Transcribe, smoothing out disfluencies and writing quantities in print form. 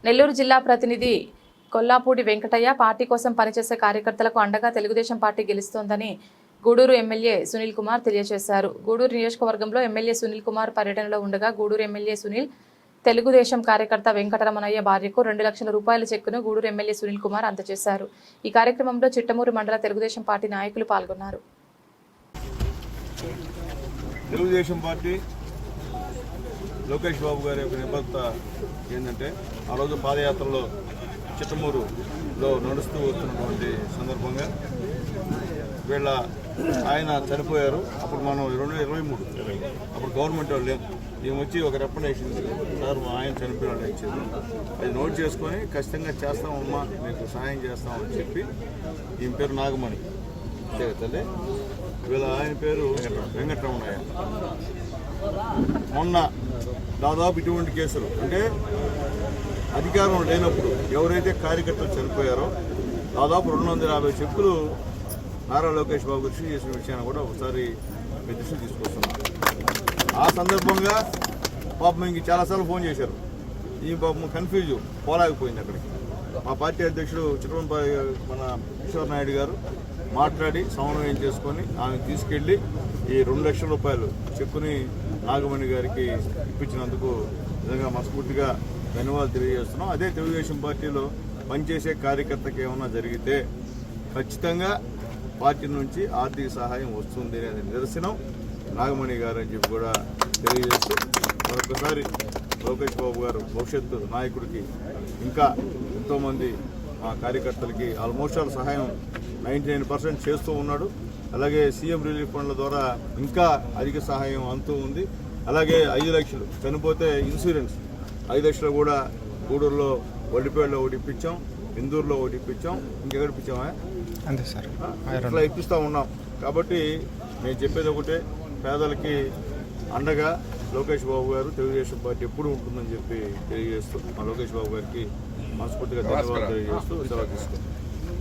నెల్లూరు జిల్లా ప్రతినిధి కొల్లాపూడి వెంకటయ్య పార్టీ కోసం పనిచేసే కార్యకర్తలకు అండగా తెలుగుదేశం పార్టీ గెలుస్తోందని గూడూరు ఎమ్మెల్యే సునీల్ కుమార్ తెలియజేశారు. గూడూరు నియోజకవర్గంలో ఎమ్మెల్యే సునీల్ కుమార్ పర్యటనలో ఉండగా గూడూరు ఎమ్మెల్యే సునీల్ తెలుగుదేశం కార్యకర్త వెంకటరమణయ్య భార్యకు 2 లక్షల రూపాయల చెక్కును గూడూరు ఎమ్మెల్యే సునీల్ కుమార్ అందజేశారు. ఈ కార్యక్రమంలో చిట్టమూరు మండల తెలుగుదేశం పార్టీ నాయకులు పాల్గొన్నారు. తెలుగుదేశం పార్టీ లోకేష్ బాబు గారి యొక్క నిబద్ధత ఏంటంటే ఆ రోజు పాదయాత్రలో చిట్టమూరులో నడుస్తూ వస్తున్నటువంటి సందర్భంగా ఆయన చనిపోయారు. అప్పుడు మనం 2023 అప్పుడు గవర్నమెంట్ వాళ్ళు లేము. మేము వచ్చి ఒక రికమెండేషన్ సార్ ఆయన చనిపోయిన ఇచ్చారు, అది నోట్ చేసుకొని ఖచ్చితంగా చేస్తామమ్మా మీకు సహాయం చేస్తామని చెప్పి ఈయన పేరు నాగమణి తల్లి, ఆయన పేరు వెంకటరమణయ్య. మొన్న దాదాపు ఇటువంటి కేసులు అంటే అధికారం లేనప్పుడు ఎవరైతే కార్యకర్తలు చనిపోయారో దాదాపు 250 చెక్కులు నారా లోకేష్ బాబు దృష్టి చేసిన విషయాన్ని కూడా ఒకసారి మీ దృష్టి తీసుకొస్తున్నాం. ఆ సందర్భంగా పాపం ఇంక చాలాసార్లు ఫోన్ చేశారు. ఈ పాపం కన్ఫ్యూజ్ పోలేకపోయింది. అక్కడికి మా పార్టీ అధ్యక్షుడు చిట్టమూరు మన కిషోర్ నాయుడు గారు మాట్లాడి సమన్వయం చేసుకొని ఆమె తీసుకెళ్లి ఈ 2 లక్షల రూపాయలు చెక్కుని నాగమణి గారికి ఇప్పించినందుకు నిజంగా మనస్ఫూర్తిగా ధన్యవాదాలు తెలియజేస్తున్నాం. అదే తెలుగుదేశం పార్టీలో పనిచేసే కార్యకర్తకి ఏమన్నా జరిగితే ఖచ్చితంగా పార్టీ నుంచి ఆర్థిక సహాయం వస్తుంది అనే నిదర్శనం నాగమణి గారు అని చెప్పి కూడా తెలియజేస్తూ మరొకసారి లోకేష్ బాబు గారు భవిష్యత్తు నాయకుడికి ఇంకా ఎంతోమంది మా కార్యకర్తలకి ఆల్మోస్ట్ ఆల్ సహాయం 99% చేస్తూ ఉన్నాడు. అలాగే సీఎం రిలీఫ్ ఫండ్ల ద్వారా ఇంకా అధిక సహాయం అందుతూ ఉంది. అలాగే 5 లక్షలు చనిపోతే ఇన్సూరెన్స్ 5 లక్షలు కూడా గూడూరులో వడ్డిపేటలో ఒకటి ఇప్పించాం, ఇందూరులో ఒకటి ఇప్పించాం, ఇంకెక్కడ ఇప్పించామా అంతే సార్ ఇట్లా ఇప్పిస్తూ ఉన్నాం. కాబట్టి నేను చెప్పేది ఒకటే, పేదలకి అండగా లోకేష్ బాబు గారు తెలుగుదేశం పార్టీ ఎప్పుడు ఉంటుందని చెప్పి తెలియజేస్తూ మా లోకేష్ బాబు గారికి మనస్ఫూర్తిగా ధన్యవాదాలు తెలియజేస్తూ సెలవు తీసుకుంటాం.